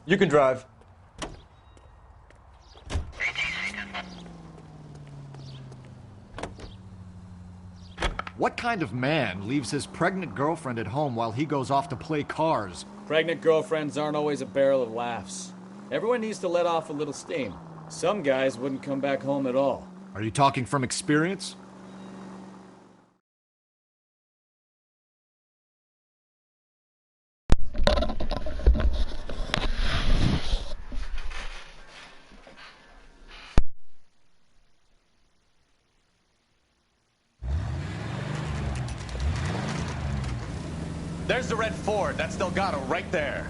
You can drive. What kind of man leaves his pregnant girlfriend at home while he goes off to play cars? Pregnant girlfriends aren't always a barrel of laughs. Everyone needs to let off a little steam. Some guys wouldn't come back home at all. Are you talking from experience? There's the red Ford. That's Delgado right there.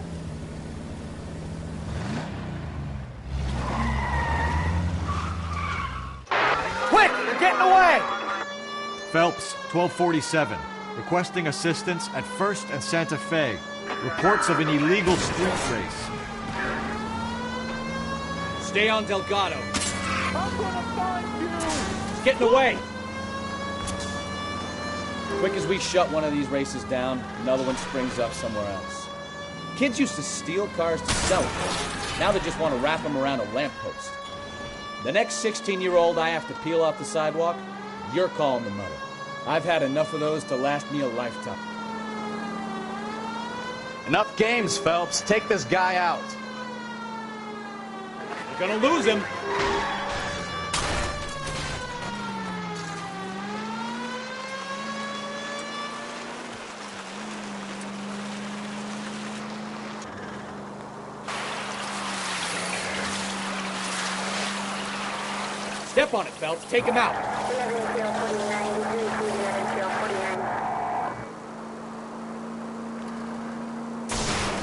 Quick! They're getting away! Phelps, 1247. Requesting assistance at 1st and Santa Fe. Reports of an illegal street race. Stay on Delgado. I'm gonna find you! It's getting away! Quick as we shut one of these races down, another one springs up somewhere else. Kids used to steal cars to sell them. Now they just want to wrap them around a lamppost. The next 16-year-old I have to peel off the sidewalk, you're calling the mother. I've had enough of those to last me a lifetime. Enough games, Phelps. Take this guy out. You're gonna lose him. Step on it, Phelps. Take him out.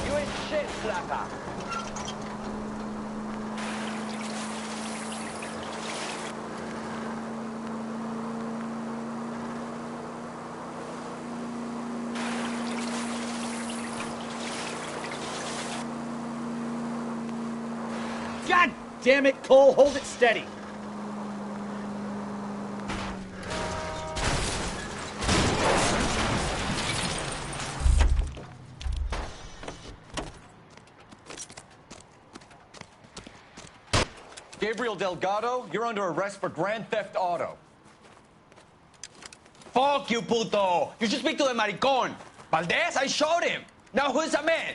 You ain't shit, Flaca. God damn it, Cole. Hold it steady. Gabriel Delgado, you're under arrest for grand theft auto. Fuck you, puto! You should speak to the maricon. Valdez, I shot him. Now who's the man?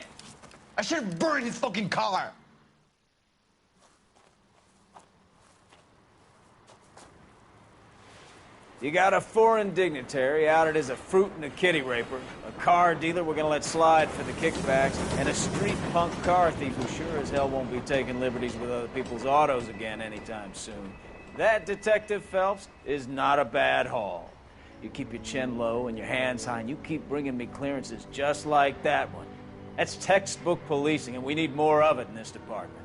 I should have burned his fucking car. You got a foreign dignitary outed as a fruit and a kitty raper, a car dealer we're gonna let slide for the kickbacks, and a street punk car thief who sure as hell won't be taking liberties with other people's autos again anytime soon. That, Detective Phelps, is not a bad haul. You keep your chin low and your hands high, and you keep bringing me clearances just like that one. That's textbook policing, and we need more of it in this department.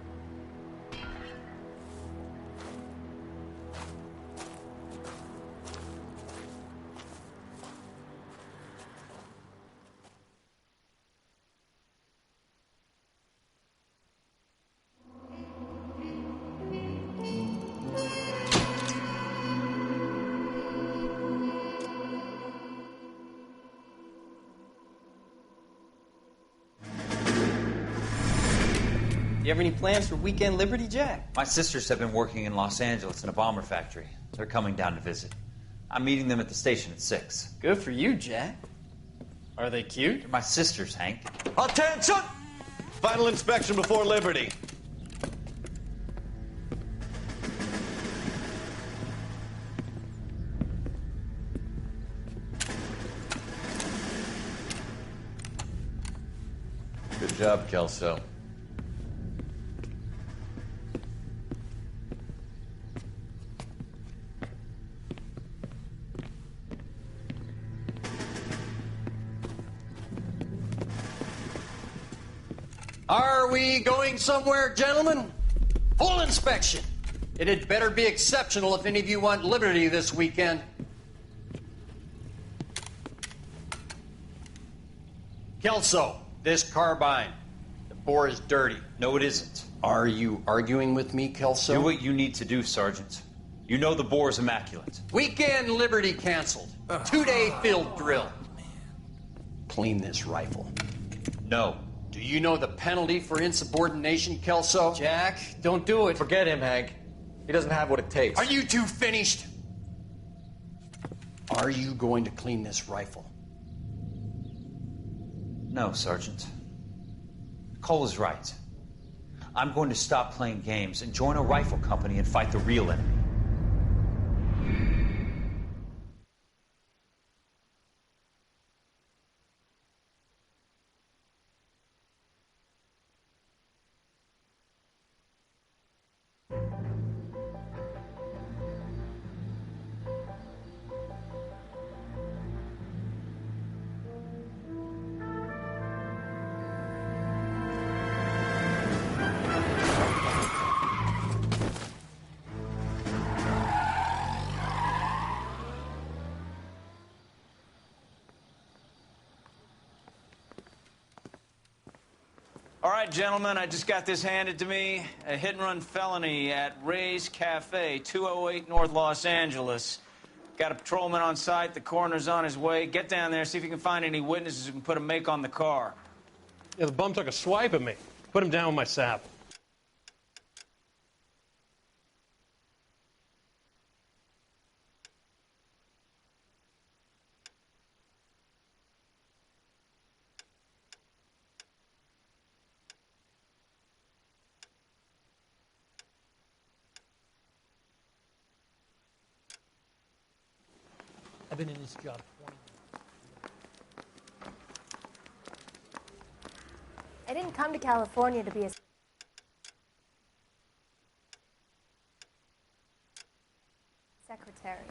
You have any plans for weekend Liberty, Jack? My sisters have been working in Los Angeles in a bomber factory. They're coming down to visit. I'm meeting them at the station at 6. Good for you, Jack. Are they cute? They're my sisters, Hank. Attention! Final inspection before Liberty. Good job, Kelso. Are we going somewhere, gentlemen? Full inspection. It had better be exceptional if any of you want liberty this weekend. Kelso, this carbine. The bore is dirty. No, it isn't. Are you arguing with me, Kelso? Do what you need to do, Sergeant. You know the bore's immaculate. Weekend liberty canceled. 2-day field drill. Clean this rifle. No. Do you know the penalty for insubordination, Kelso? Jack, don't do it. Forget him, Hank. He doesn't have what it takes. Are you two finished? Are you going to clean this rifle? No, Sergeant. Cole is right. I'm going to stop playing games and join a rifle company and fight the real enemy. All right, gentlemen, I just got this handed to me. A hit-and-run felony at Ray's Cafe, 208 North Los Angeles. Got a patrolman on site. The coroner's on his way. Get down there, see if you can find any witnesses who can put a make on the car. Yeah, the bum took a swipe at me. Put him down with my sap. I've been in this job 20 years. I didn't come to California to be a secretary.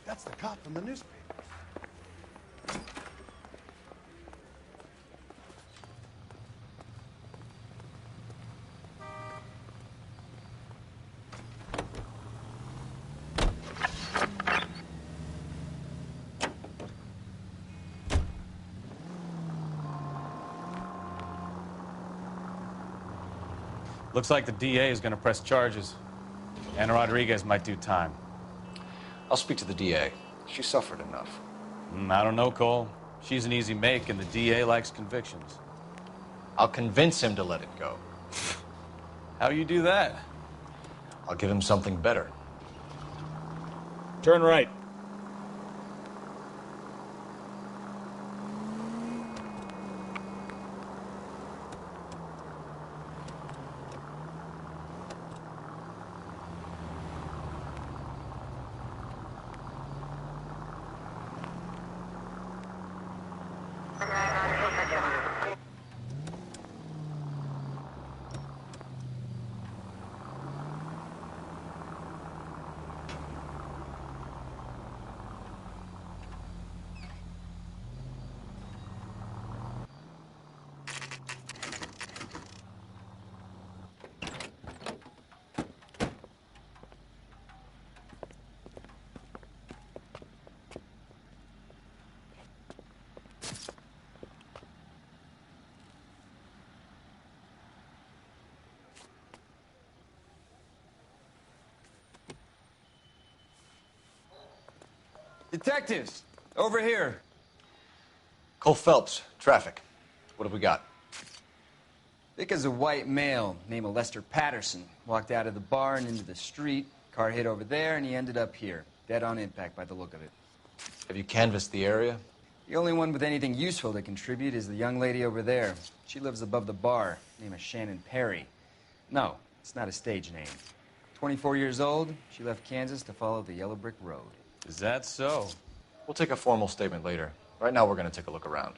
That's the cop from the newspaper. Looks like the DA is going to press charges. Anna Rodriguez might do time. I'll speak to the DA. She suffered enough. I don't know, Cole. She's an easy make, and the DA likes convictions. I'll convince him to let it go. How you do that? I'll give him something better. Turn right. Detectives, over here. Cole Phelps, traffic. What have we got? Thick as a white male, name of Lester Patterson. Walked out of the bar and into the street. Car hit over there, and he ended up here. Dead on impact by the look of it. Have you canvassed the area? The only one with anything useful to contribute is the young lady over there. She lives above the bar. Name is Shannon Perry. No, it's not a stage name. 24 years old, she left Kansas to follow the yellow brick road. Is that so? We'll take a formal statement later. Right now, we're going to take a look around.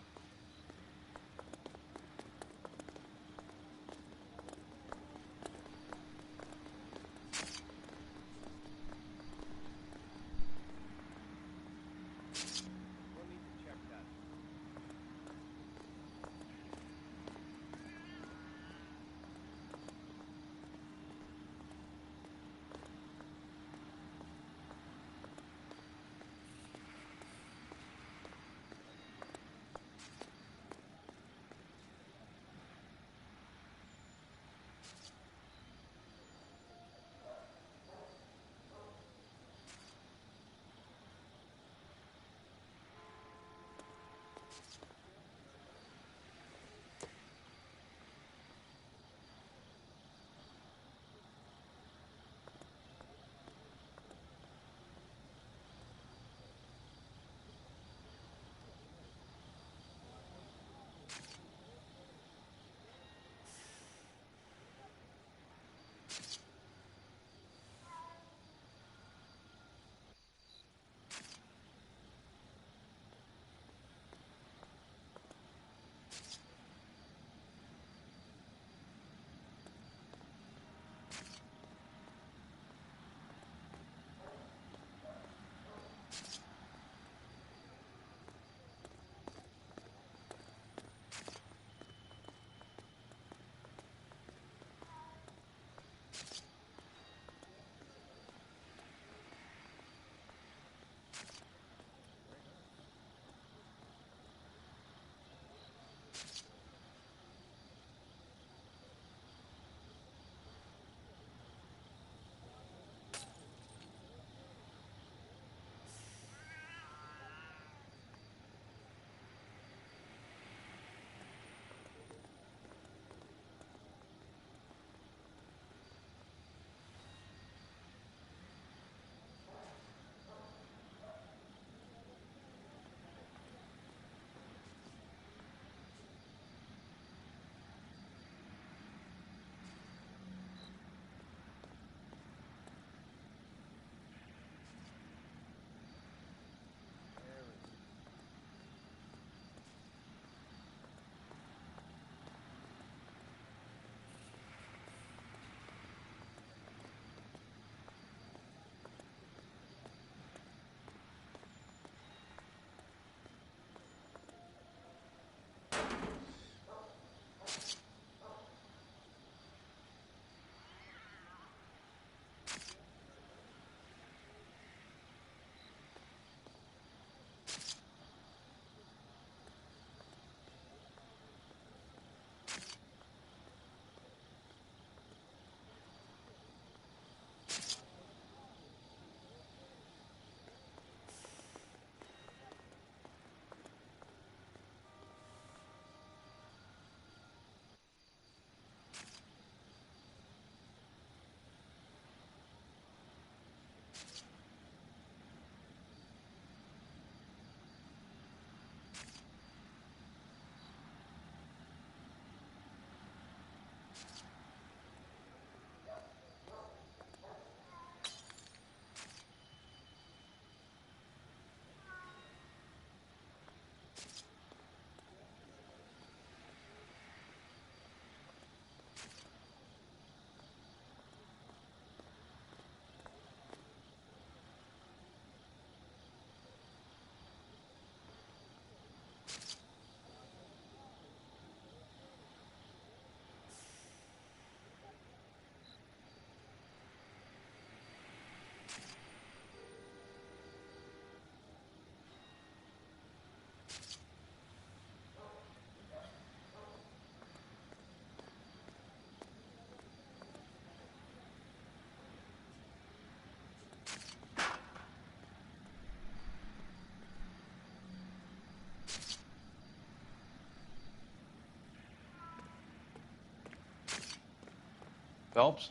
Phelps?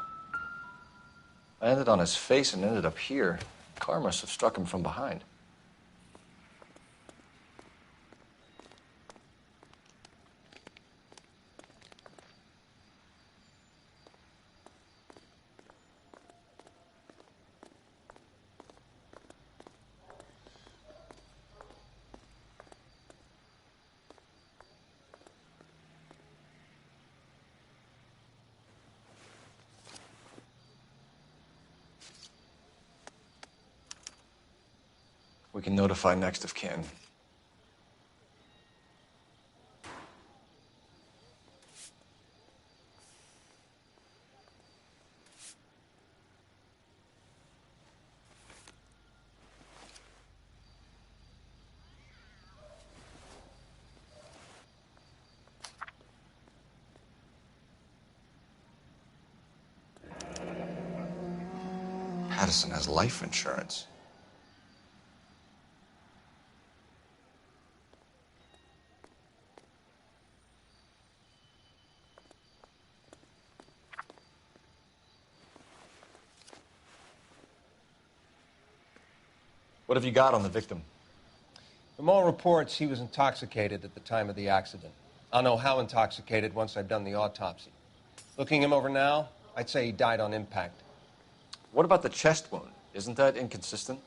I landed on his face and ended up here. The car must have struck him from behind. We can notify next of kin. Patterson has life insurance. What have you got on the victim? From all reports, he was intoxicated at the time of the accident. I'll know how intoxicated once I've done the autopsy. Looking him over now, I'd say he died on impact. What about the chest wound? Isn't that inconsistent?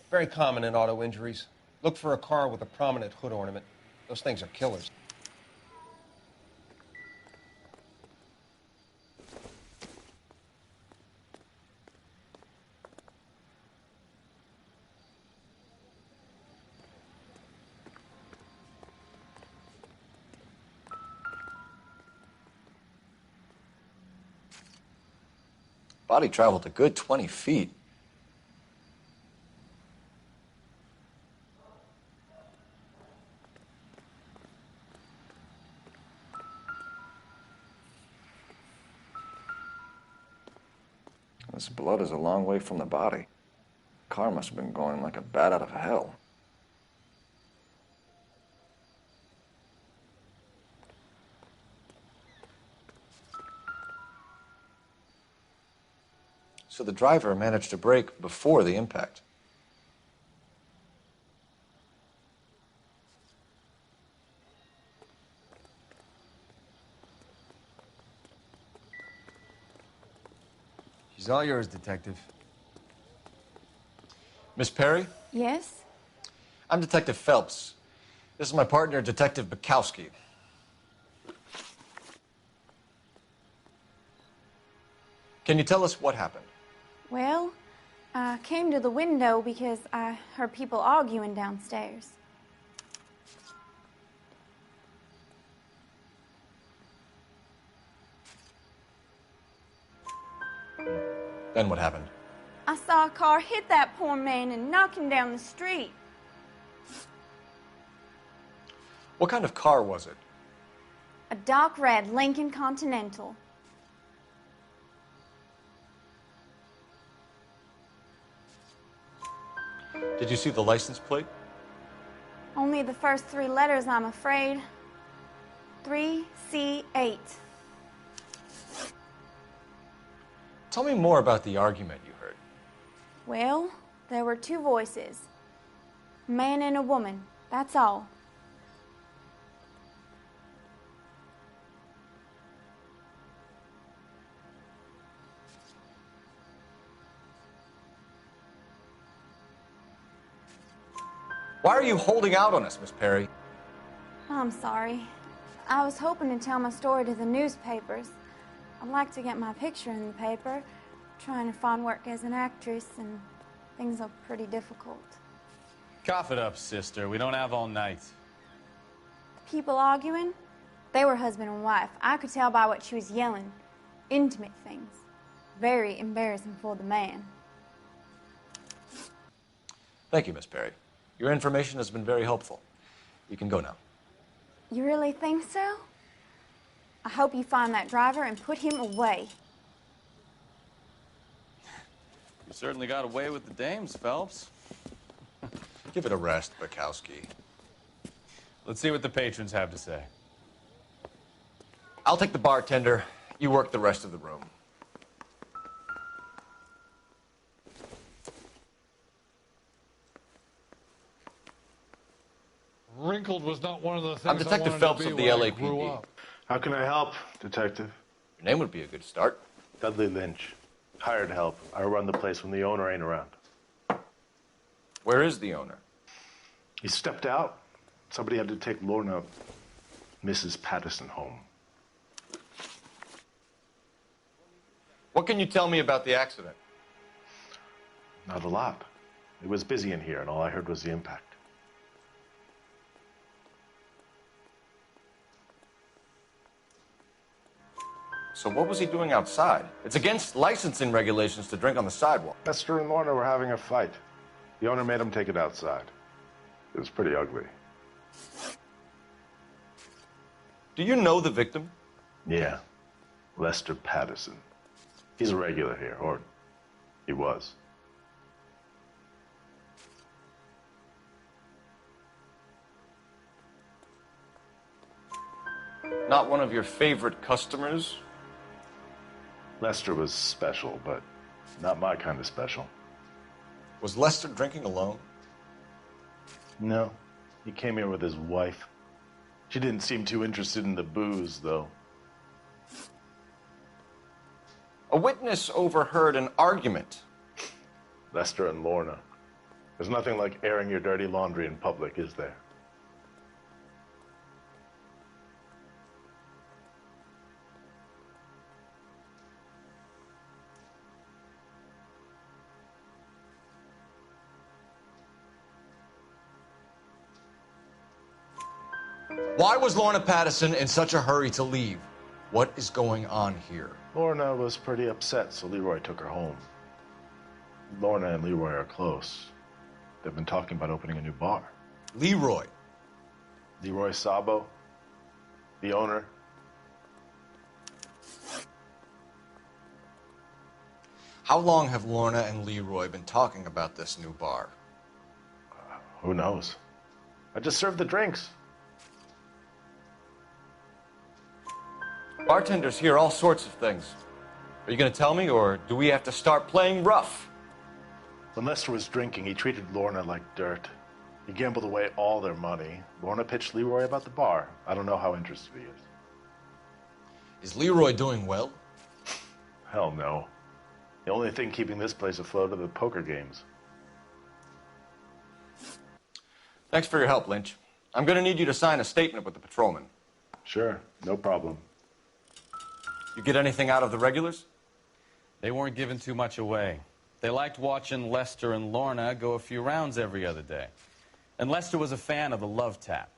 Very common in auto injuries. Look for a car with a prominent hood ornament. Those things are killers. Body traveled a good 20 feet. This blood is a long way from the body. The car must have been going like a bat out of hell. So the driver managed to brake before the impact. She's all yours, Detective. Miss Perry? Yes? I'm Detective Phelps. This is my partner, Detective Bukowski. Can you tell us what happened? Well, I came to the window because I heard people arguing downstairs. Then what happened? I saw a car hit that poor man and knock him down the street. What kind of car was it? A dark red Lincoln Continental. Did you see the license plate? Only the first three letters, I'm afraid. 3C8. Tell me more about the argument you heard. Well, there were two voices. A man and a woman, that's all. Why are you holding out on us, Miss Perry? I'm sorry. I was hoping to tell my story to the newspapers. I'd like to get my picture in the paper. Trying to find work as an actress, and things are pretty difficult. Cough it up, sister. We don't have all night. People arguing? They were husband and wife. I could tell by what she was yelling. Intimate things. Very embarrassing for the man. Thank you, Miss Perry. Your information has been very helpful. You can go now. You really think so? I hope you find that driver and put him away. You certainly got away with the dames, Phelps. Give it a rest, Bukowski. Let's see what the patrons have to say. I'll take the bartender. You work the rest of the room. Wrinkled was not one of the things I'm Detective Phelps of the LAPD. How can I help, Detective? Your name would be a good start. Dudley Lynch. Hired help. I run the place when the owner ain't around. Where is the owner? He stepped out. Somebody had to take Lorna, Mrs. Patterson, home. What can you tell me about the accident? Not a lot. It was busy in here, and all I heard was the impact. So what was he doing outside? It's against licensing regulations to drink on the sidewalk. Lester and Lorna were having a fight. The owner made him take it outside. It was pretty ugly. Do you know the victim? Yeah. Lester Patterson. He's a regular here, or he was. Not one of your favorite customers? Lester was special, but not my kind of special. Was Lester drinking alone? No. He came here with his wife. She didn't seem too interested in the booze, though. A witness overheard an argument. Lester and Lorna. There's nothing like airing your dirty laundry in public, is there? Why was Lorna Patterson in such a hurry to leave? What is going on here? Lorna was pretty upset, so Leroy took her home. Lorna and Leroy are close. They've been talking about opening a new bar. Leroy? Leroy Sabo, the owner. How long have Lorna and Leroy been talking about this new bar? Who knows? I just served the drinks. Bartenders hear all sorts of things. Are you going to tell me, or do we have to start playing rough? When Lester was drinking, he treated Lorna like dirt. He gambled away all their money. Lorna pitched Leroy about the bar. I don't know how interested he is. Is Leroy doing well? Hell no. The only thing keeping this place afloat are the poker games. Thanks for your help, Lynch. I'm going to need you to sign a statement with the patrolman. Sure, no problem. You get anything out of the regulars? They weren't giving too much away. They liked watching Lester and Lorna go a few rounds every other day. And Lester was a fan of the love tap.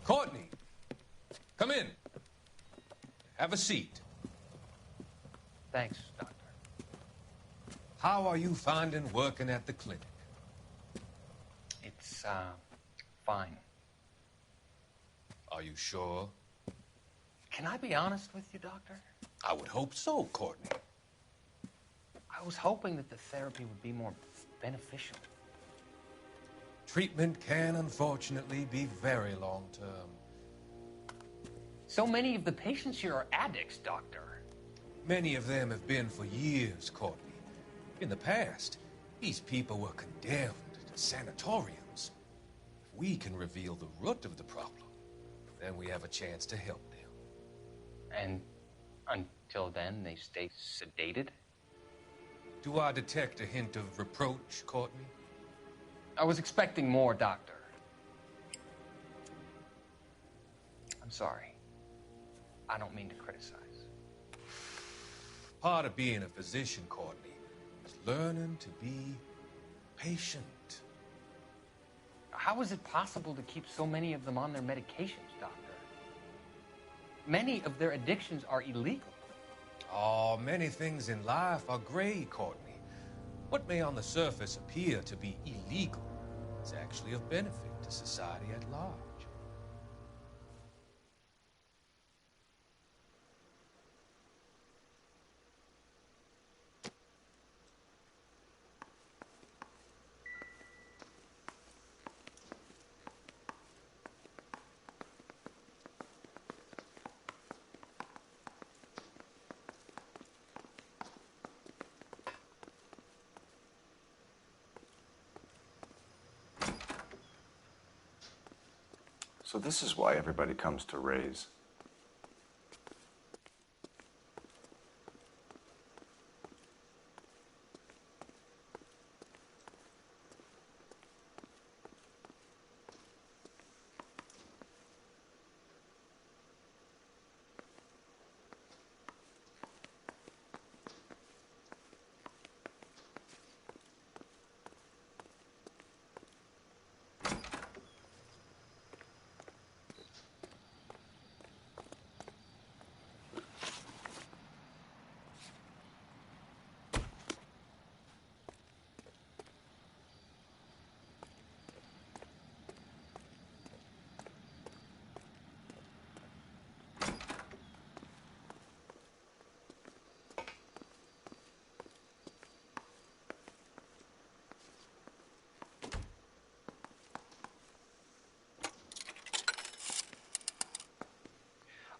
Courtney, come in. Have a seat. Thanks, Doctor. How are you finding working at the clinic? It's, fine. Are you sure? Can I be honest with you, Doctor? I would hope so, Courtney. I was hoping that the therapy would be more beneficial. Treatment can, unfortunately, be very long-term. So many of the patients here are addicts, Doctor. Many of them have been for years, Courtney. In the past, these people were condemned to sanatoriums. If we can reveal the root of the problem, then we have a chance to help them. And until then, they stay sedated? Do I detect a hint of reproach, Courtney? I was expecting more, Doctor. I'm sorry. I don't mean to criticize. Part of being a physician, Courtney, is learning to be patient. How is it possible to keep so many of them on their medications, Doctor? Many of their addictions are illegal. Oh, many things in life are gray, Courtney. What may on the surface appear to be illegal is actually of benefit to society at large. So this is why everybody comes to Ray's.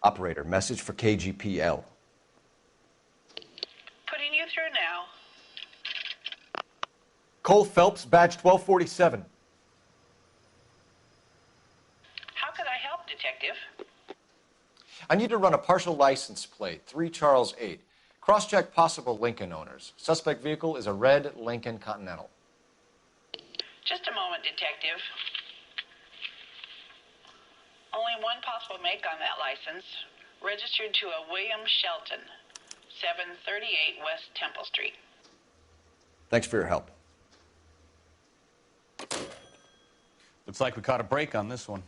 Operator, message for KGPL. Putting you through now. Cole Phelps, badge 1247. How could I help, Detective? I need to run a partial license plate, 3 Charles 8. Cross-check possible Lincoln owners. Suspect vehicle is a red Lincoln Continental. Just a moment, Detective. Only one possible make on that license. Registered to a William Shelton, 738 West Temple Street. Thanks for your help. Looks like we caught a break on this one.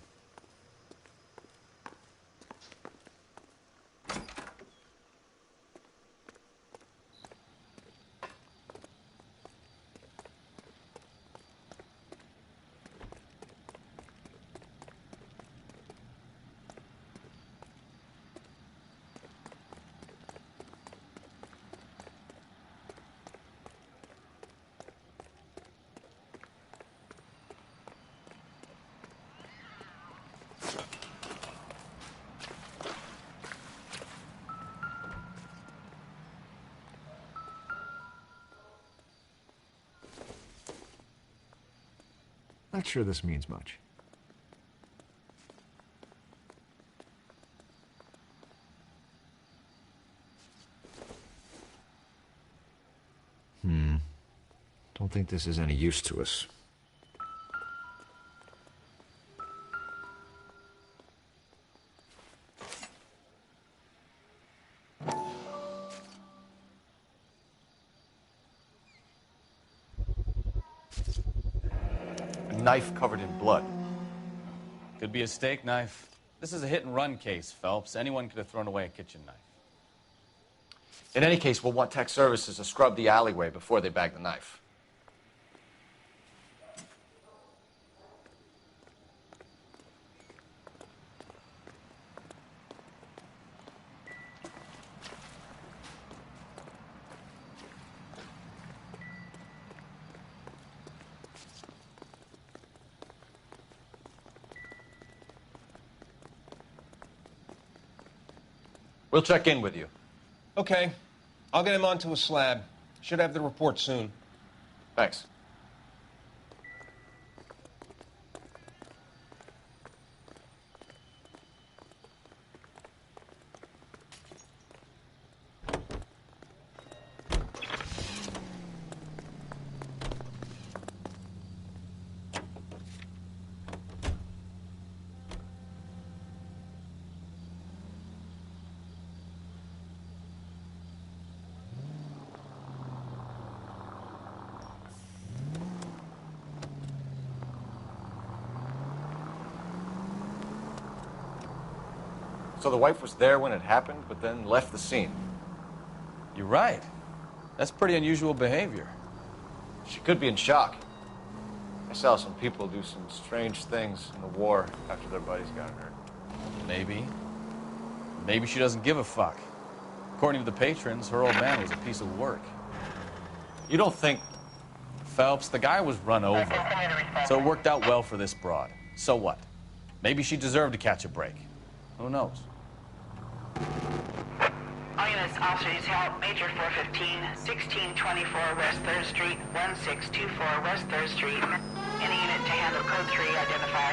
Not sure this means much. Don't think this is any use to us. A knife covered in blood. Could be a steak knife. This is a hit-and-run case, Phelps. Anyone could have thrown away a kitchen knife. In any case, we'll want tech services to scrub the alleyway before they bag the knife. We'll check in with you. Okay. I'll get him onto a slab. Should have the report soon. Thanks. So the wife was there when it happened, but then left the scene. You're right. That's pretty unusual behavior. She could be in shock. I saw some people do some strange things in the war after their buddies got hurt. Maybe. Maybe she doesn't give a fuck. According to the patrons, her old man was a piece of work. You don't think... Phelps, the guy was run over. So it worked out well for this broad. So what? Maybe she deserved to catch a break. Who knows? All units, officers help. Major 415, 1624 West 3rd Street, 1624 West 3rd Street. Any unit to handle code 3, identify.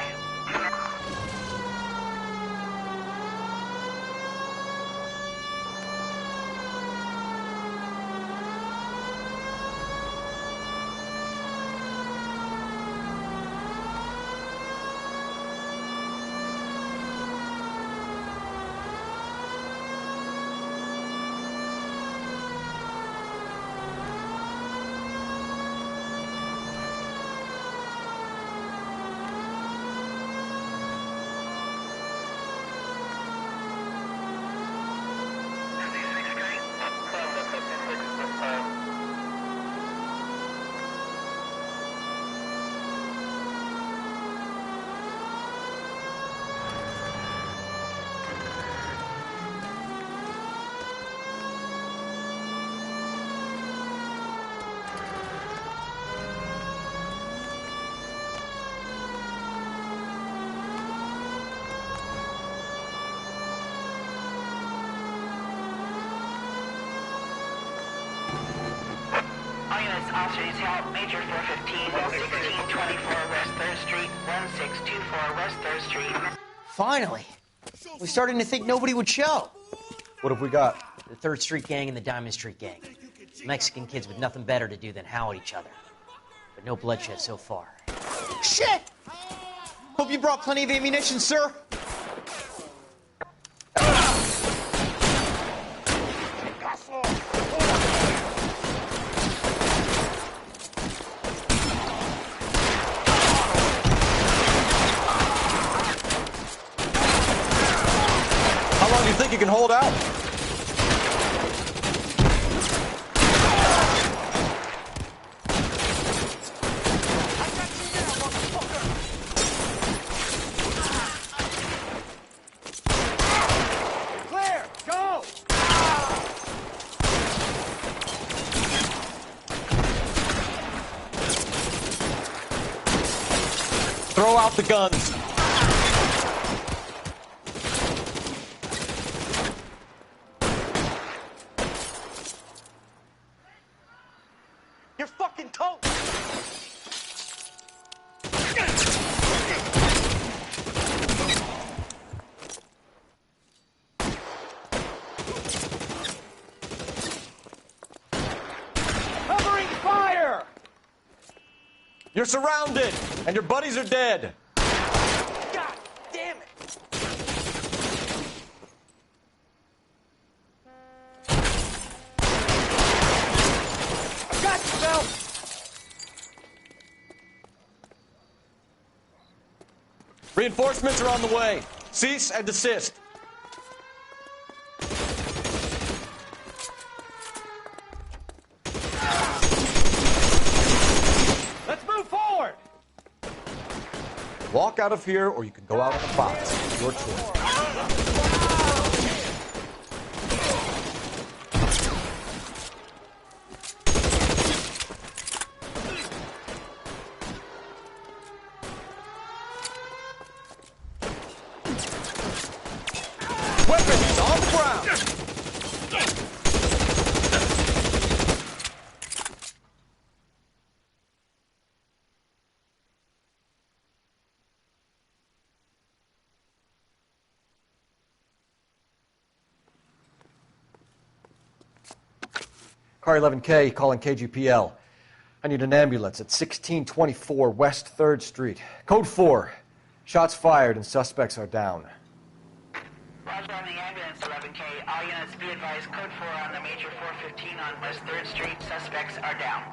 officers help Major 415, 1624 West 3rd Street, 1624 West 3rd Street. Finally! We're starting to think nobody would show. What have we got? The 3rd Street Gang and the Diamond Street Gang. Mexican kids with nothing better to do than howl at each other. But no bloodshed so far. Shit! Hope you brought plenty of ammunition, sir. How long do you think you can hold out? Clear! Go! Throw out the guns. You're fucking toast! Covering fire! You're surrounded, and your buddies are dead. God damn it! Got you, Phil! Reinforcements are on the way. Cease and desist. Let's move forward! Walk out of here, or you can go out on the box. Your choice. Weapons on the ground! Car 11K calling KGPL. I need an ambulance at 1624 West 3rd Street. Code 4. Shots fired and suspects are down. Roger on the ambulance, 11K. All units be advised, code 4 on the Major 415 on West 3rd Street. Suspects are down.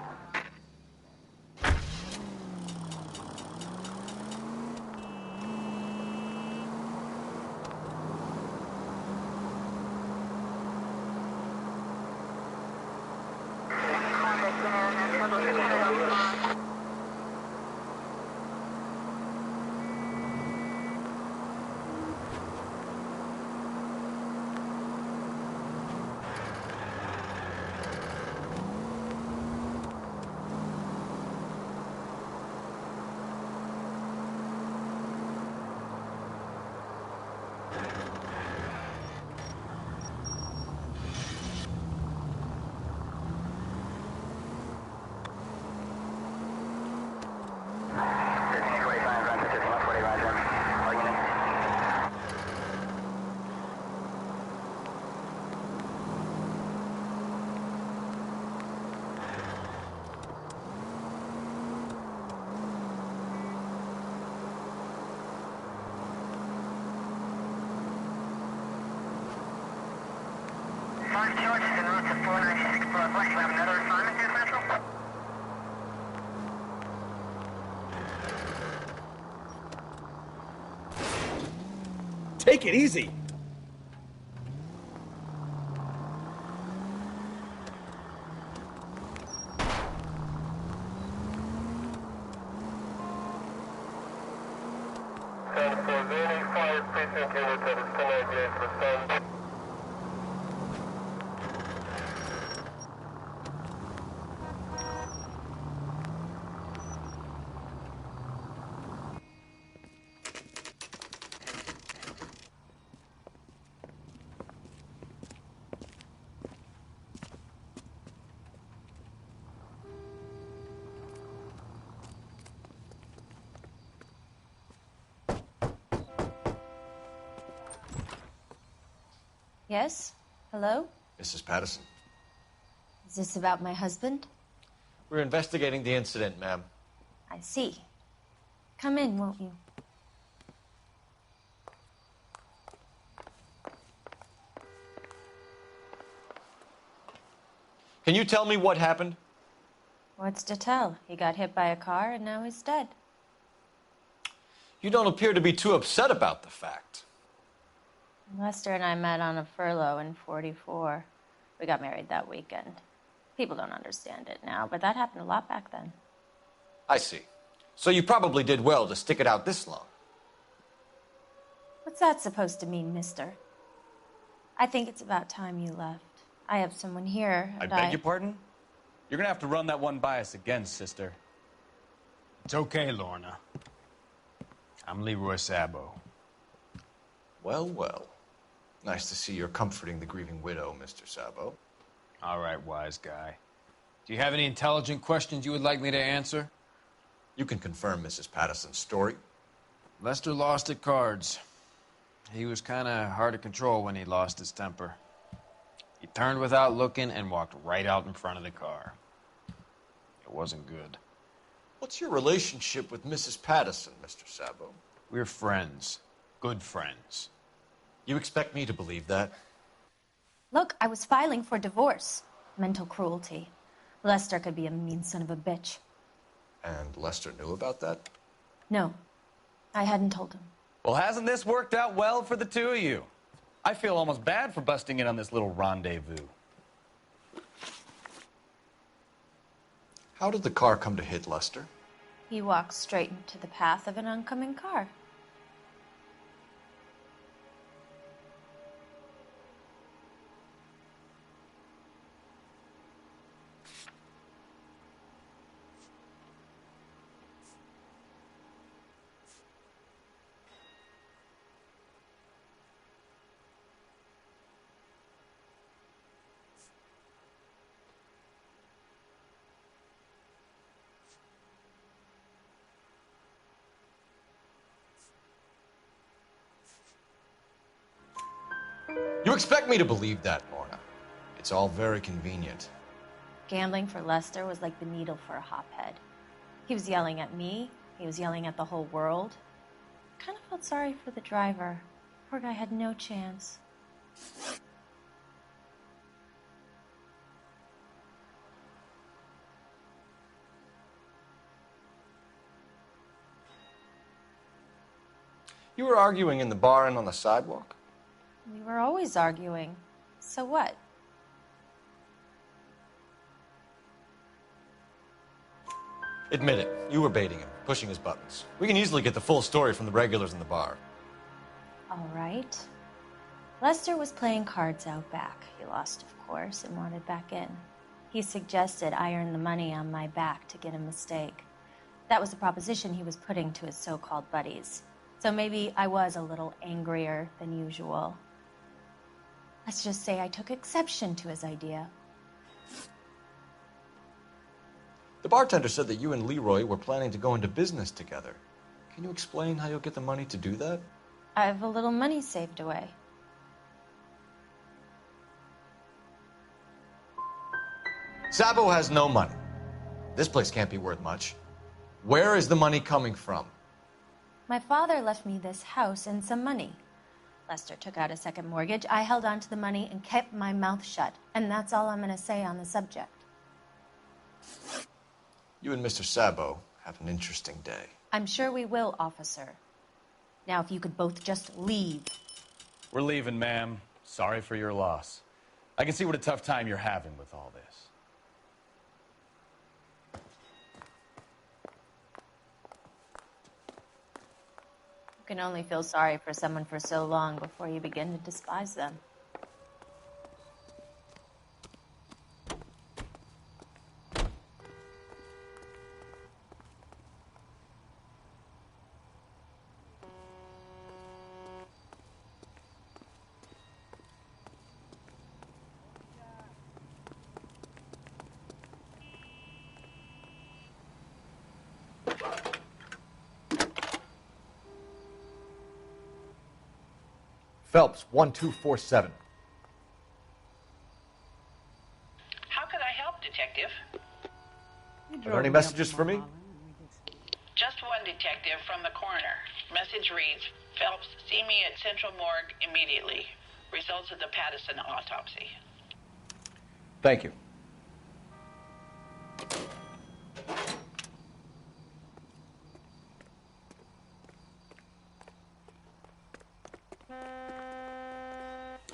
Take it easy. Yes? Hello? Mrs. Patterson. Is this about my husband? We're investigating the incident, ma'am. I see. Come in, won't you? Can you tell me what happened? What's to tell? He got hit by a car and now he's dead. You don't appear to be too upset about the fact. Lester and I met on a furlough in '44. We got married that weekend. People don't understand it now, but that happened a lot back then. I see. So you probably did well to stick it out this long. What's that supposed to mean, mister? I think it's about time you left. I have someone here, I and beg your pardon? You're gonna have to run that one by us again, sister. It's okay, Lorna. I'm Leroy Sabo. Well, well. Nice to see you're comforting the grieving widow, Mr. Sabo. All right, wise guy. Do you have any intelligent questions you would like me to answer? You can confirm Mrs. Patterson's story. Lester lost at cards. He was kind of hard to control when he lost his temper. He turned without looking and walked right out in front of the car. It wasn't good. What's your relationship with Mrs. Patterson, Mr. Sabo? We're friends. Good friends. You expect me to believe that? Look, I was filing for divorce. Mental cruelty. Lester could be a mean son of a bitch. And Lester knew about that? No, I hadn't told him. Well, hasn't this worked out well for the two of you? I feel almost bad for busting in on this little rendezvous. How did the car come to hit Lester? He walked straight into the path of an oncoming car. You expect me to believe that, Lorna. It's all very convenient. Gambling for Lester was like the needle for a hophead. He was yelling at me. He was yelling at the whole world. I kind of felt sorry for the driver. Poor guy had no chance. You were arguing in the bar and on the sidewalk? We were always arguing. So what? Admit it. You were baiting him, pushing his buttons. We can easily get the full story from the regulars in the bar. All right. Lester was playing cards out back. He lost, of course, and wanted back in. He suggested I earn the money on my back to get a mistake. That was the proposition he was putting to his so-called buddies. So maybe I was a little angrier than usual. Let's just say I took exception to his idea. The bartender said that you and Leroy were planning to go into business together. Can you explain how you'll get the money to do that? I have a little money saved away. Sabo has no money. This place can't be worth much. Where is the money coming from? My father left me this house and some money. Lester took out a second mortgage. I held on to the money and kept my mouth shut. And that's all I'm going to say on the subject. You and Mr. Sabo have an interesting day. I'm sure we will, officer. Now, if you could both just leave. We're leaving, ma'am. Sorry for your loss. I can see what a tough time you're having with all this. You can only feel sorry for someone for so long before you begin to despise them. Phelps, 1247. Are there any messages for me? Just one detective from the coroner. Message reads, Phelps, see me at Central Morgue immediately. Results of the Pattison autopsy. Thank you.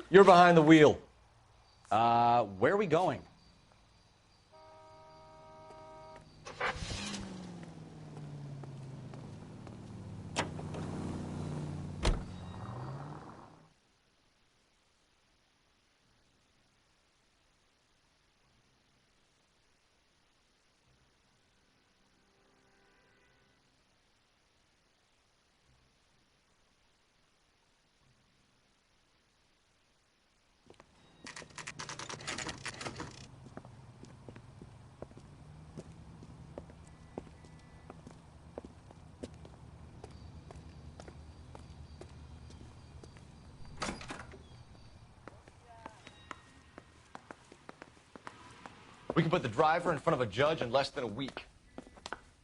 You're behind the wheel. Where are we going? We can put the driver in front of a judge in less than a week.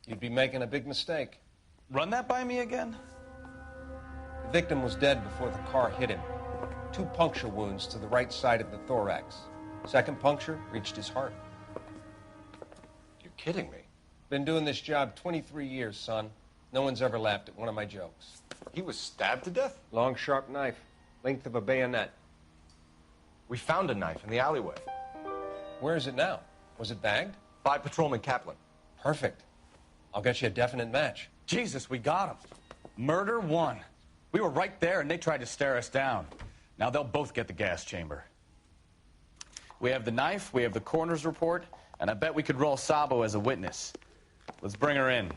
You'd be making a big mistake. Run that by me again? The victim was dead before the car hit him. 2 puncture wounds to the right side of the thorax. Second puncture reached his heart. You're kidding me. Been doing this job 23 years, son. No one's ever laughed at one of my jokes. He was stabbed to death? Long, sharp knife. Length of a bayonet. We found a knife in the alleyway. Where is it now? Was it bagged? By Patrolman Kaplan. Perfect. I'll get you a definite match. Jesus, we got him. Murder 1. We were right there and they tried to stare us down. Now they'll both get the gas chamber. We have the knife, we have the coroner's report, and I bet we could roll Sabo as a witness. Let's bring her in.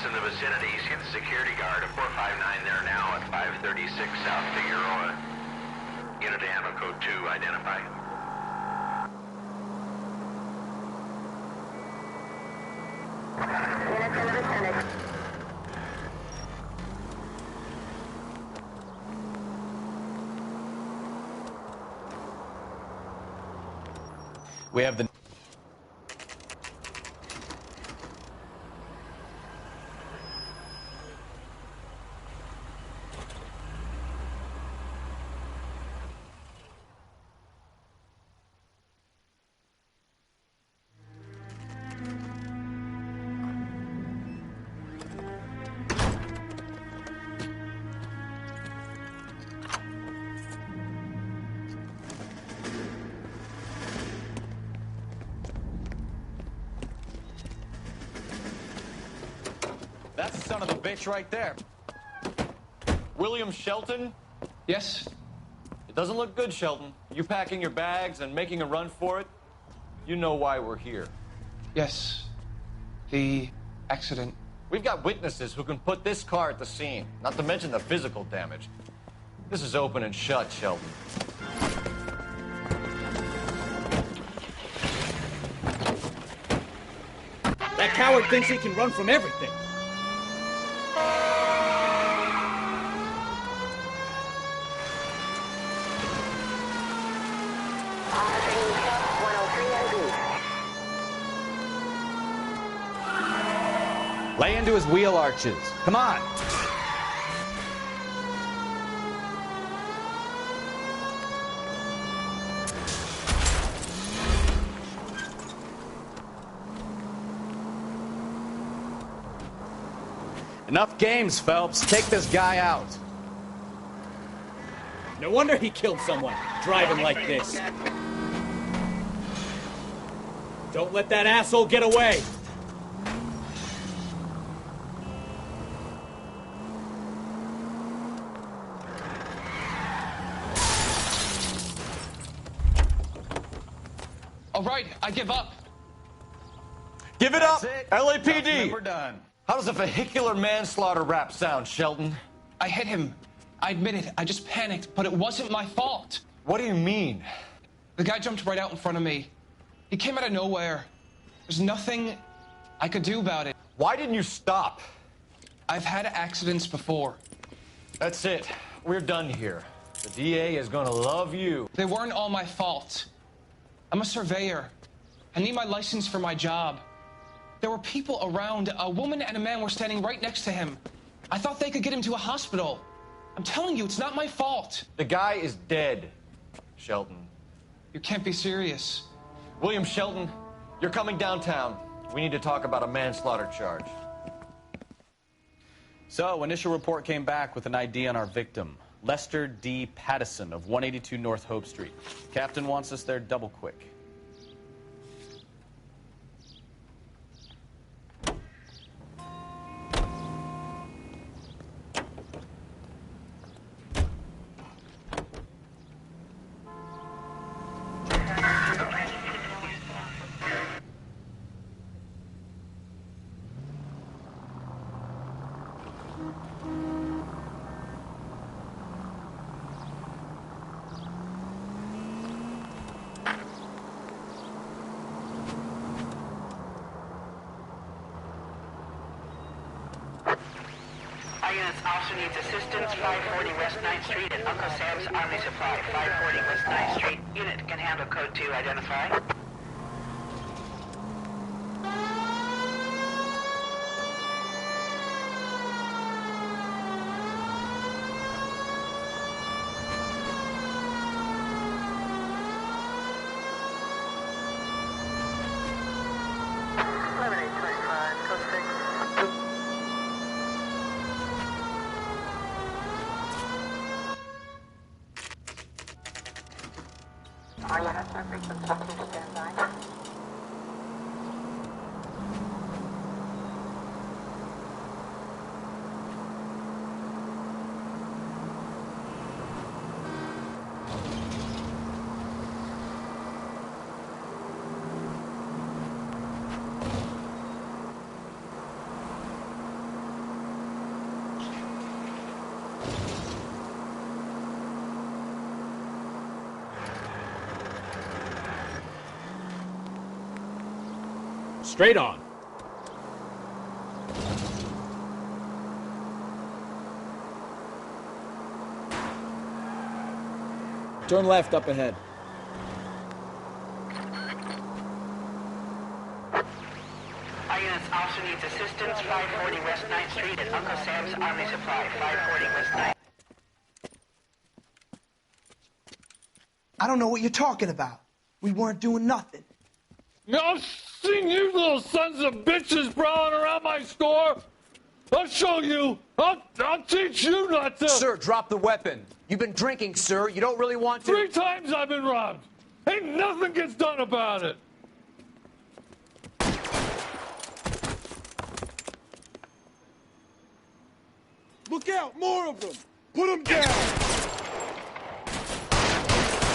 In the vicinity, see the security guard of 459 there now at 536 South Figueroa. Unit to handle code 2, identify. Units in the vicinity. We have the... That's the son of a bitch right there. William Shelton? Yes? It doesn't look good, Shelton. You packing your bags and making a run for it? You know why we're here. Yes. The accident. We've got witnesses who can put this car at the scene, not to mention the physical damage. This is open and shut, Shelton. That coward thinks he can run from everything. Lay into his wheel arches. Come on. Enough games, Phelps. Take this guy out. No wonder he killed someone, driving like this. Don't let that asshole get away! All right, I give up. Give it up, it. LAPD! We're done. How does a vehicular manslaughter rap sound, Shelton? I hit him. I admit it. I just panicked, but it wasn't my fault. What do you mean? The guy jumped right out in front of me. He came out of nowhere. There's nothing I could do about it. Why didn't you stop? I've had accidents before. That's it. We're done here. The DA is gonna love you. They weren't all my fault. I'm a surveyor. I need my license for my job. There were people around. A woman and a man were standing right next to him. I thought they could get him to a hospital. I'm telling you, it's not my fault. The guy is dead, Shelton. You can't be serious. William Shelton, you're coming downtown. We need to talk about a manslaughter charge. So, initial report came back with an ID on our victim, Lester D. Pattison of 182 North Hope Street. Captain wants us there double quick. Officer needs assistance, 540 West 9th Street at Uncle Sam's Army Supply, 540 West 9th Street. Unit can handle code 2, identify. Straight on. Turn left up ahead. Our unit's officer needs assistance, 540 West 9th Street at Uncle Sam's Army Supply, 540 West 9th. I don't know what you're talking about. We weren't doing nothing. I've seen you little sons of bitches prowling around my store. I'll show you. I'll teach you not to. Sir, drop the weapon. You've been drinking, sir. You don't really want to. 3 times I've been robbed. Ain't nothing gets done about it. Look out, more of them. Put them down.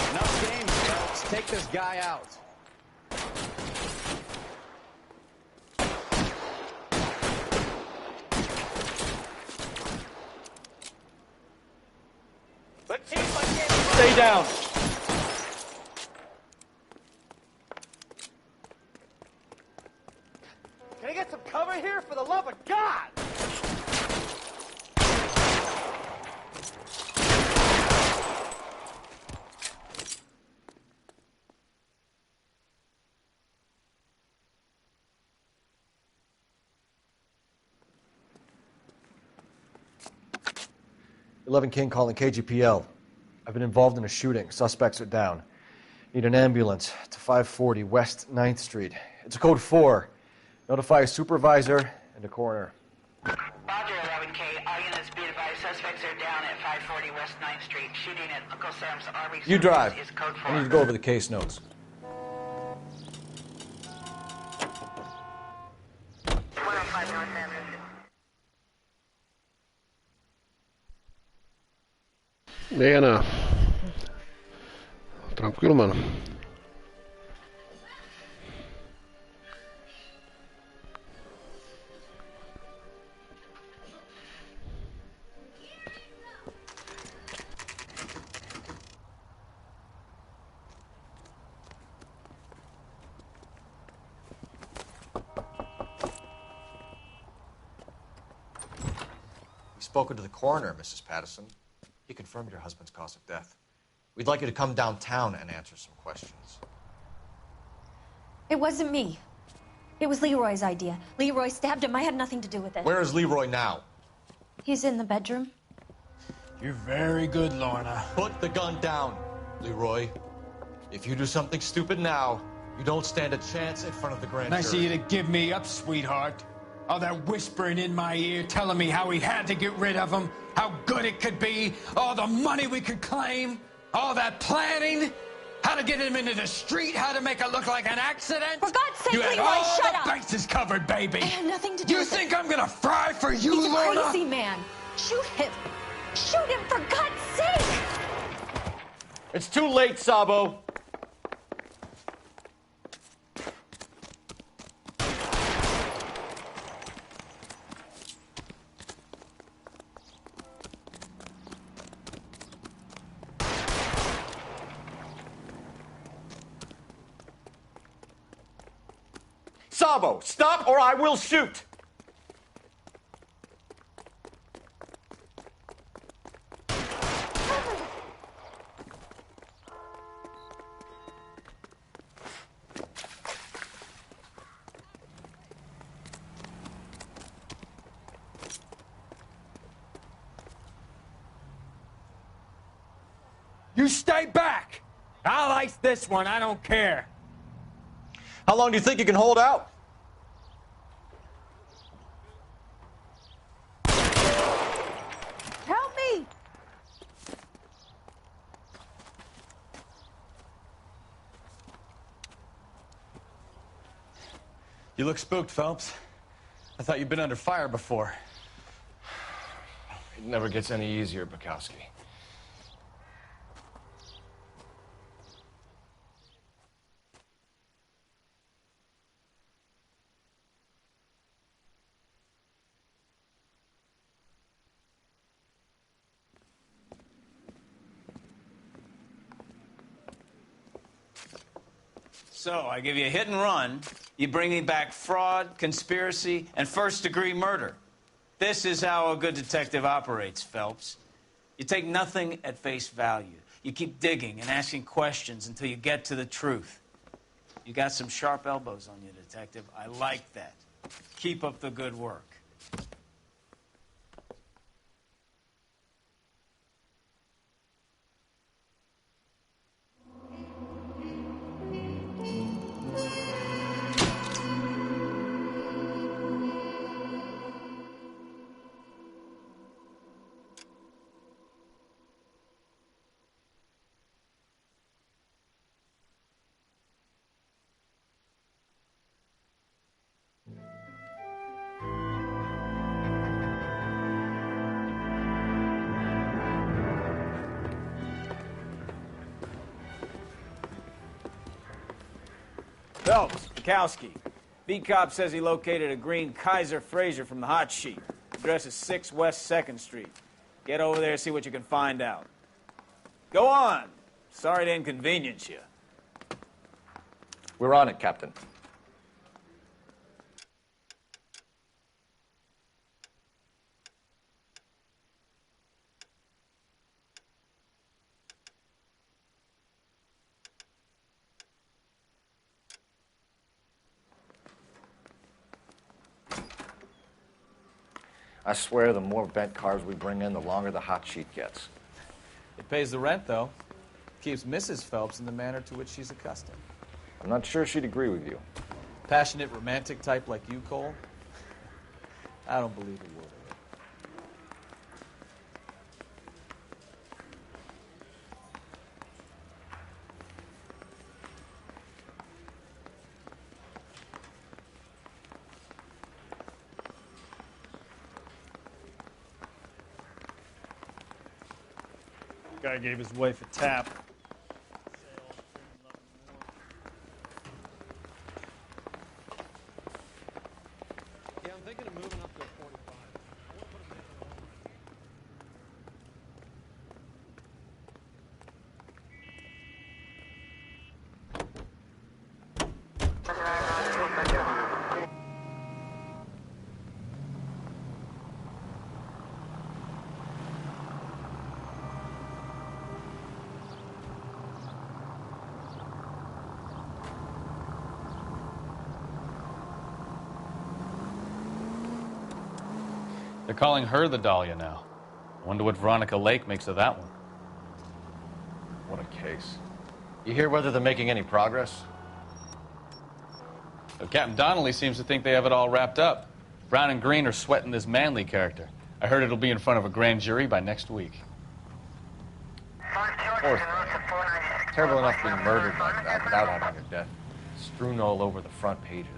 Enough games, folks. Take this guy out. Stay down. Can I get some cover here, for the love of God? 11 King calling KGPL. I've been involved in a shooting. Suspects are down. Need an ambulance to 540 West 9th Street. It's a code 4. Notify a supervisor and a coroner. Roger, 11K. All units be advised. Suspects are down at 540 West 9th Street. Shooting at Uncle Sam's Army You drive. is code 4. I need to go over the case notes. Diga, tranquilo, mano. We've spoken to the coroner, Mrs. Patterson. He confirmed your husband's cause of death. We'd like you to come downtown and answer some questions. It wasn't me. It was Leroy's idea. Leroy stabbed him. I had nothing to do with it. Where is Leroy now? He's in the bedroom. You're very good, Lorna. Put the gun down, Leroy. If you do something stupid now, you don't stand a chance in front of the grand Nice of jury. you to give me up, sweetheart. All that whispering in my ear, telling me how we had to get rid of him, how good it could be, all the money we could claim, all that planning, how to get him into the street, how to make it look like an accident. For God's sake, you had Leroy, all shut the up! bases covered, baby. I had nothing to do You with think it. I'm gonna fry for you, He's a Lorna? crazy man. Shoot him. Shoot him, for God's sake! It's too late, Sabo. Sabo, stop or I will shoot! You stay back! I'll ice this one, I don't care. How long do you think you can hold out? Help me! You look spooked, Phelps. I thought you'd been under fire before. It never gets any easier, Bukowski. So, I give you a hit and run. You bring me back fraud, conspiracy, and first-degree murder. This is how a good detective operates, Phelps. You take nothing at face value. You keep digging and asking questions until you get to the truth. You got some sharp elbows on you, detective. I like that. Keep up the good work. Phelps, Bukowski. B-Cop says he located a green Kaiser Fraser from the hot sheet. Address is 6 West 2nd Street. Get over there and see what you can find out. Go on. Sorry to inconvenience you. We're on it, Captain. I swear the more bent cars we bring in, the longer the hot sheet gets. It pays the rent, though. Keeps Mrs. Phelps in the manner to which she's accustomed. I'm not sure she'd agree with you. Passionate, romantic type like you, Cole? I don't believe a word of it. Guy gave his wife a tap. Yeah, I'm thinking of moving up to a 45. They're calling her the Dahlia now. I wonder what Veronica Lake makes of that one. What a case. You hear whether they're making any progress? So Captain Donnelly seems to think they have it all wrapped up. Brown and Green are sweating this Manley character. I heard it'll be in front of a grand jury by next week. Poor thing. Terrible enough being murdered like that without having your death strewn all over the front pages.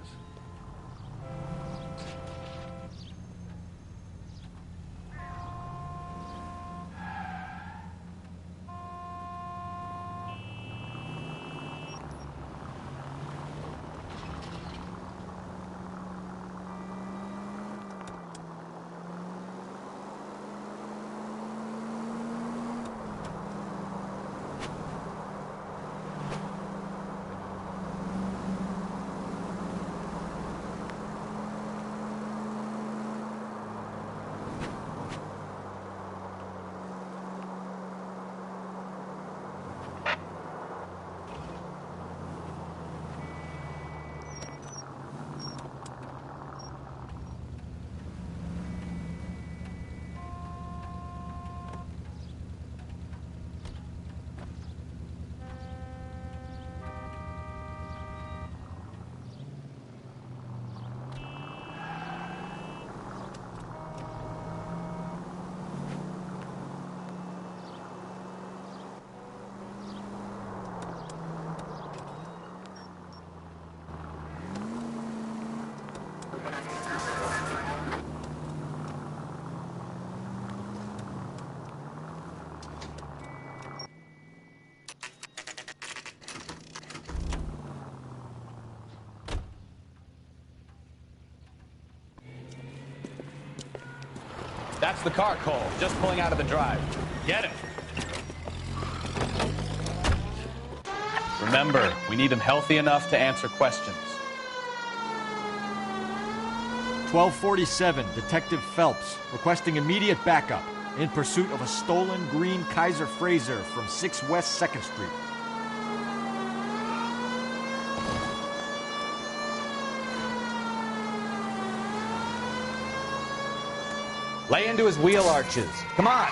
That's the car, Cole. Just pulling out of the drive. Get it. Remember, we need him healthy enough to answer questions. 1247, Detective Phelps, requesting immediate backup in pursuit of a stolen green Kaiser Frazer from 6 West 2nd Street. Lay into his wheel arches. Come on.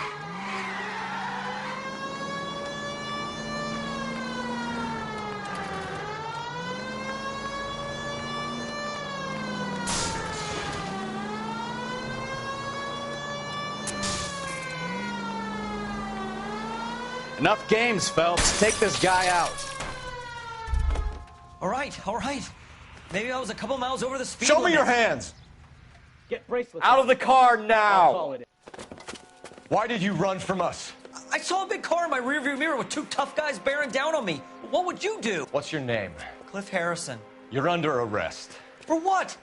Enough games, Phelps. Take this guy out. All right, all right. Maybe I was a couple miles over the speed Show me limit. your hands! Get bracelets. Out of the car I'll now! call it. Why did you run from us? I saw a big car in my rearview mirror with 2 tough guys bearing down on me. What would you do? What's your name? Cliff Harrison. You're under arrest. For what?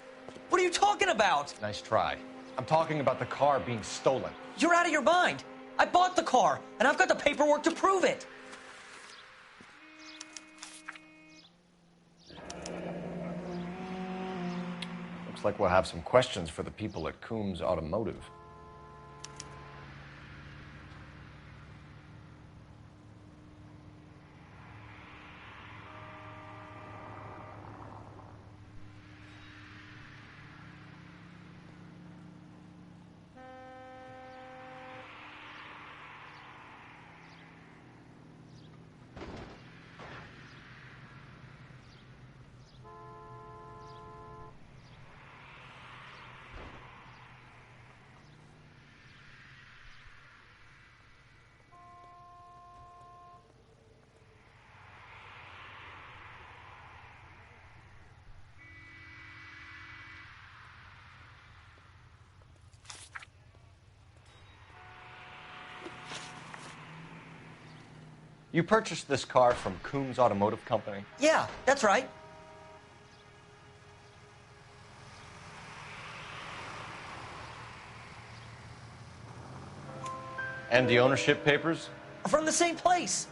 What are you talking about? Nice try. I'm talking about the car being stolen. You're out of your mind. I bought the car, and I've got the paperwork to prove it. Looks like we'll have some questions for the people at Coombs Automotive. You purchased this car from Coombs Automotive Company? Yeah, that's right. And the ownership papers? From the same place.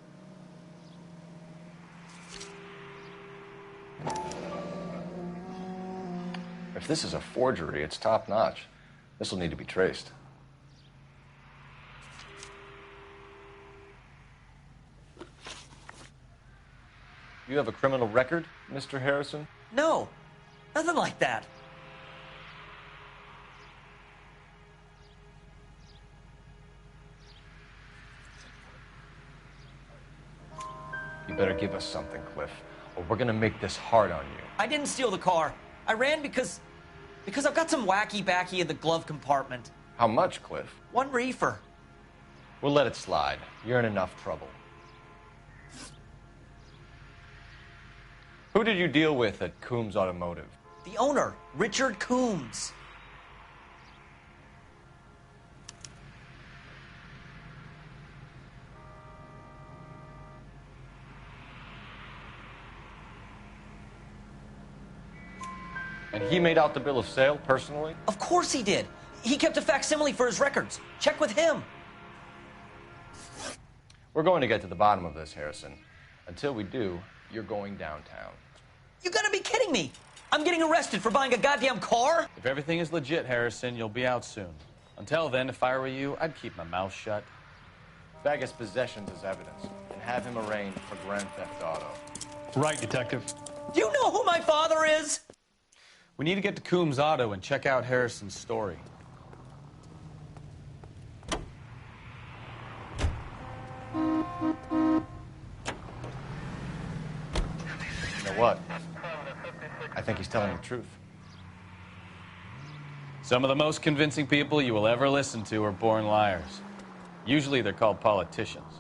If this is a forgery, it's top-notch. This will need to be traced. You have a criminal record, Mr. Harrison? No, nothing like that. You better give us something, Cliff, or we're gonna make this hard on you. I didn't steal the car. I ran because I've got some wacky-backy in the glove compartment. How much, Cliff? 1 reefer. We'll let it slide. You're in enough trouble. Who did you deal with at Coombs Automotive? The owner, Richard Coombs. And he made out the bill of sale personally? Of course he did. He kept a facsimile for his records. Check with him. We're going to get to the bottom of this, Harrison. Until we do, you're going downtown. You gotta be kidding me. I'm getting arrested for buying a goddamn car? If everything is legit, Harrison, you'll be out soon. Until then, if I were you, I'd keep my mouth shut. Bag his possessions as evidence and have him arraigned for grand theft auto. Right, Detective. Do you know who my father is? We need to get to Coombs Auto and check out Harrison's story. You know what? I think he's telling the truth. Some of the most convincing people you will ever listen to are born liars. Usually they're called politicians.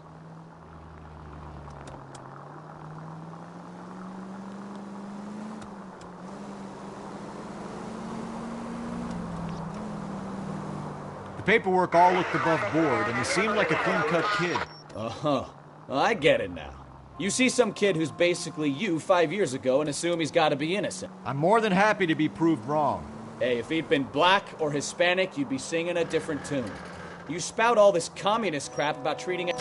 The paperwork all looked above board, and he seemed like a clean-cut kid. Uh-huh. I get it now. You see some kid who's basically you 5 years ago and assume he's got to be innocent. I'm more than happy to be proved wrong. Hey, if he'd been black or Hispanic, you'd be singing a different tune. You spout all this communist crap about treating it...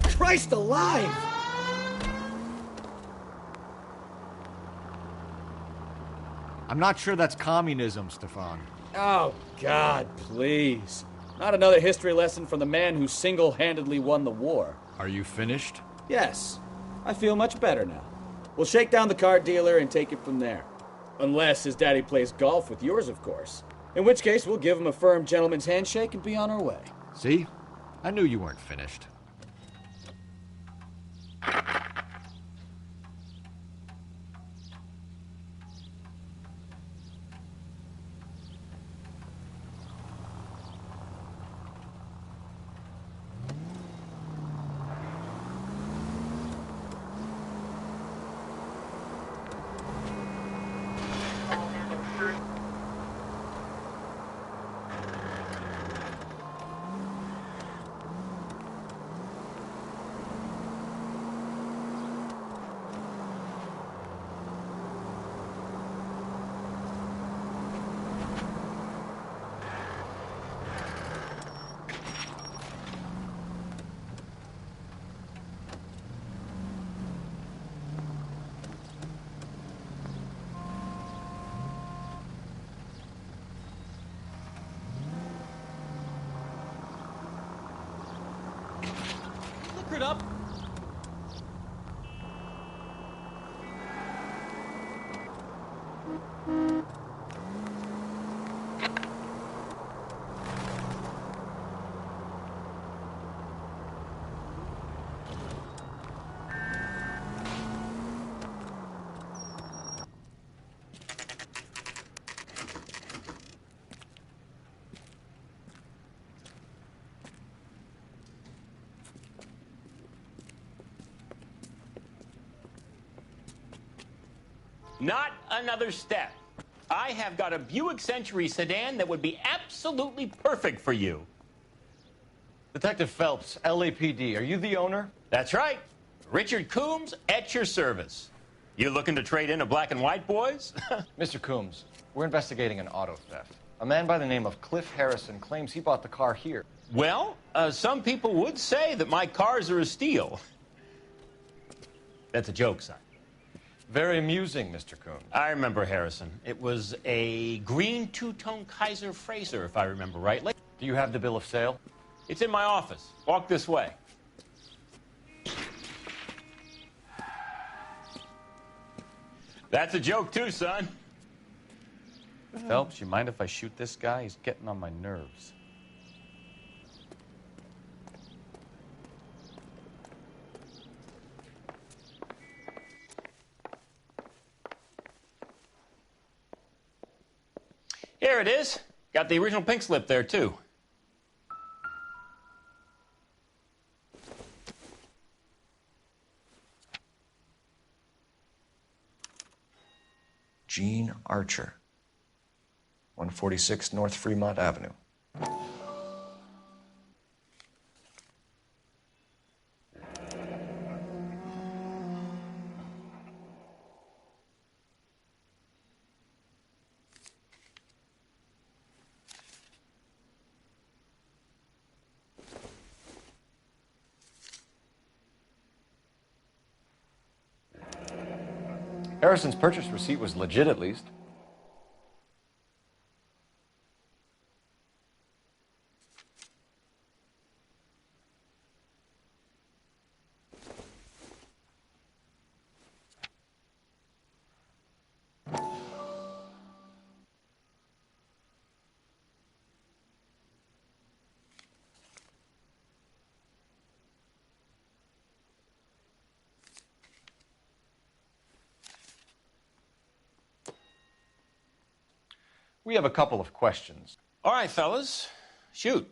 Christ alive! I'm not sure that's communism, Stefan. Oh, God, please. Not another history lesson from the man who single-handedly won the war. Are you finished? Yes. I feel much better now. We'll shake down the car dealer and take it from there. Unless his daddy plays golf with yours, of course. In which case, we'll give him a firm gentleman's handshake and be on our way. See? I knew you weren't finished. It up. Not another step. I have got a Buick Century sedan that would be absolutely perfect for you. Detective Phelps, LAPD, are you the owner? That's right. Richard Coombs at your service. You looking to trade in a black and white, boys? Mr. Coombs, we're investigating an auto theft. A man by the name of Cliff Harrison claims he bought the car here. Well, some people would say that my cars are a steal. That's a joke, son. Very amusing, Mr. Coombs. I remember Harrison. It was a green two-tone Kaiser Frazer, if I remember rightly. Do you have the bill of sale? It's in my office. Walk this way. That's a joke, too, son. Phelps, you mind if I shoot this guy? He's getting on my nerves. Here it is. Got the original pink slip there, too. Gene Archer, 146 North Fremont Avenue. Harrison's purchase receipt was legit, at least. We have a couple of questions. All right, fellas. Shoot.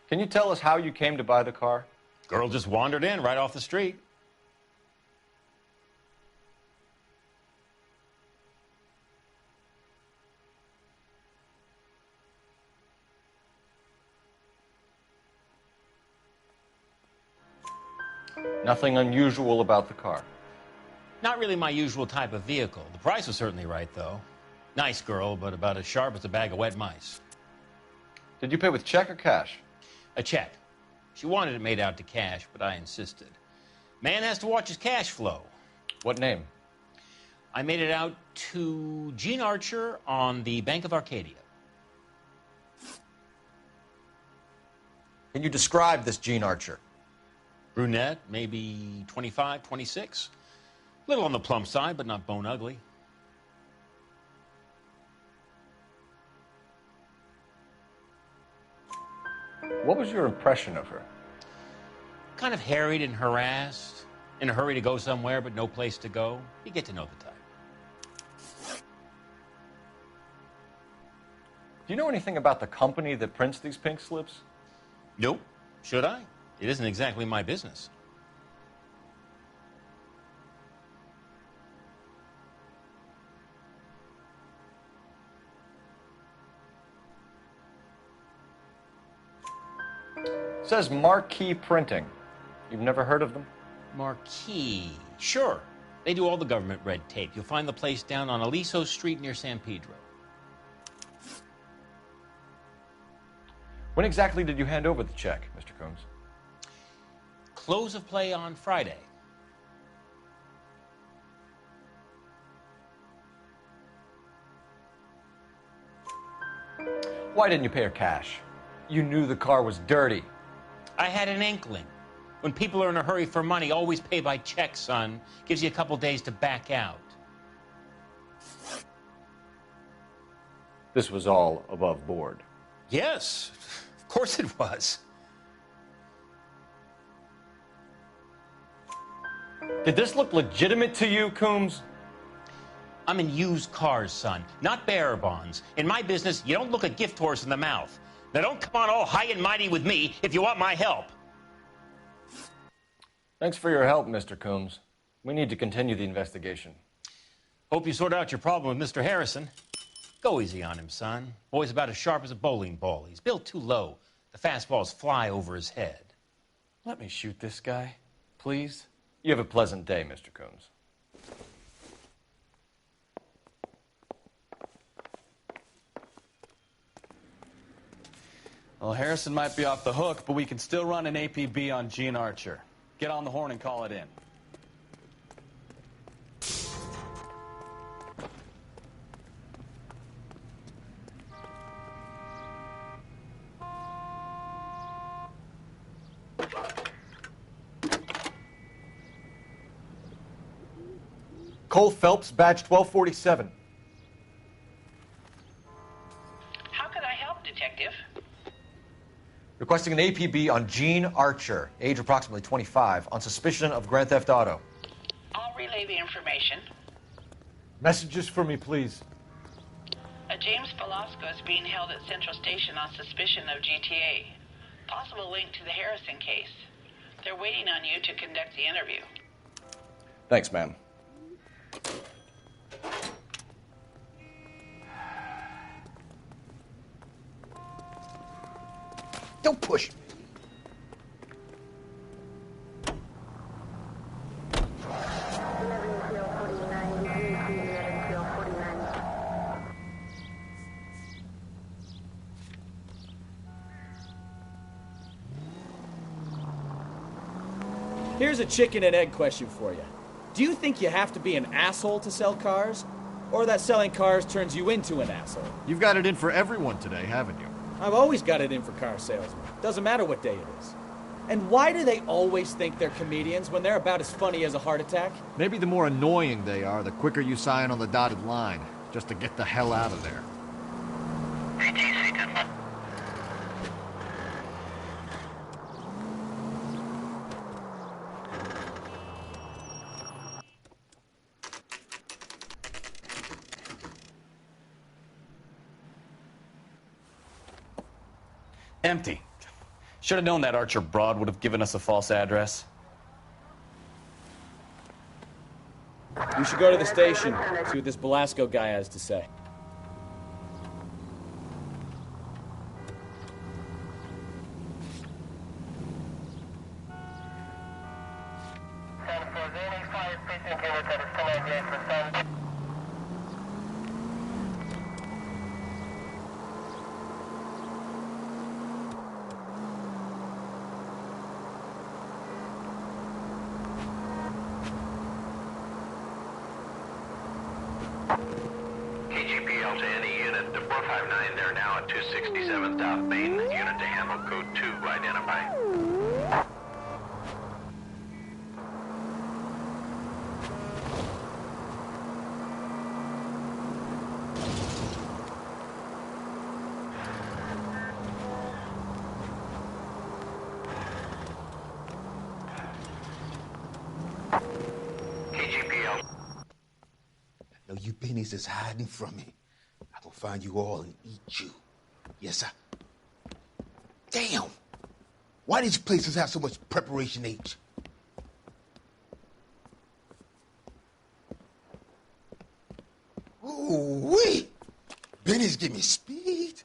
Can you tell us how you came to buy the car? Girl just wandered in right off the street. Nothing unusual about the car. Not really my usual type of vehicle. The price was certainly right, though. Nice girl, but about as sharp as a bag of wet mice. Did you pay with check or cash? A check. She wanted it made out to cash, but I insisted. Man has to watch his cash flow. What name? I made it out to Gene Archer on the Bank of Arcadia. Can you describe this Gene Archer? Brunette, maybe 25, 26. A little on the plump side, but not bone ugly. What was your impression of her? Kind of harried and harassed, in a hurry to go somewhere, but no place to go. You get to know the type. Do you know anything about the company that prints these pink slips? Nope. Should I? It isn't exactly my business. It says Marquee Printing. You've never heard of them? Marquee. Sure. They do all the government red tape. You'll find the place down on Aliso Street near San Pedro. When exactly did you hand over the check, Mr. Coombs? Close of play on Friday. Why didn't you pay her cash? You knew the car was dirty. I had an inkling. When people are in a hurry for money, always pay by check, son. Gives you a couple days to back out. This was all above board. Yes, of course it was. Did this look legitimate to you, Coombs? I'm in used cars, son, not bearer bonds. In my business, you don't look a gift horse in the mouth. Now don't come on all high and mighty with me if you want my help. Thanks for your help, Mr. Coombs. We need to continue the investigation. Hope you sort out your problem with Mr. Harrison. Go easy on him, son. Boy's about as sharp as a bowling ball. He's built too low. The fastballs fly over his head. Let me shoot this guy, please. You have a pleasant day, Mr. Coons. Well, Harrison might be off the hook, but we can still run an APB on Gene Archer. Get on the horn and call it in. Cole Phelps, badge 1247. How could I help, Detective? Requesting an APB on Gene Archer, age approximately 25, on suspicion of Grand Theft Auto. I'll relay the information. Messages for me, please. A James Velasco is being held at Central Station on suspicion of GTA. Possible link to the Harrison case. They're waiting on you to conduct the interview. Thanks, ma'am. Don't push. Here's a chicken and egg question for you. Do you think you have to be an asshole to sell cars? Or that selling cars turns you into an asshole? You've got it in for everyone today, haven't you? I've always got it in for car salesmen. Doesn't matter what day it is. And why do they always think they're comedians when they're about as funny as a heart attack? Maybe the more annoying they are, the quicker you sign on the dotted line, just to get the hell out of there. Empty. Should have known that Archer broad would have given us a false address. You should go to the station, see what this Velasco guy has to say. KGPL to any unit. The 459 there now at 267 South Main. Unit to handle code 2. Identify. KGPL. No, you pennies is hiding from me. I'm gonna find you all and eat you. Yes, sir. Damn! Why these places have so much preparation H? Ooh, wee! Benny's give me speed.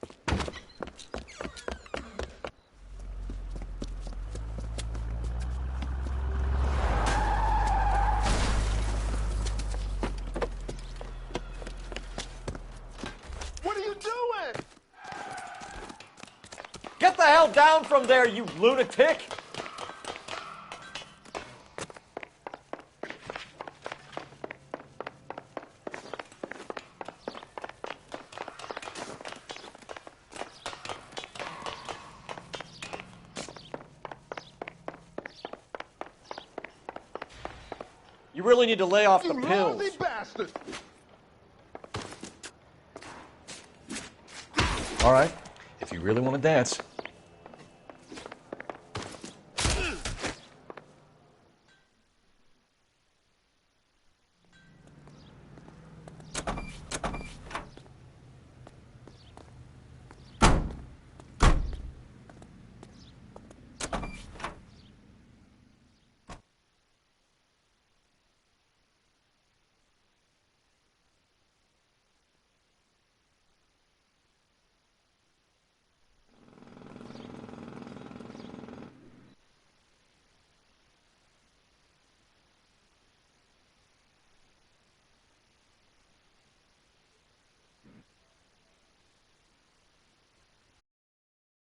What are you doing? Get the hell down from there, you lunatic! You really need to lay off the You pills. lousy bastard! All right, if you really want to dance,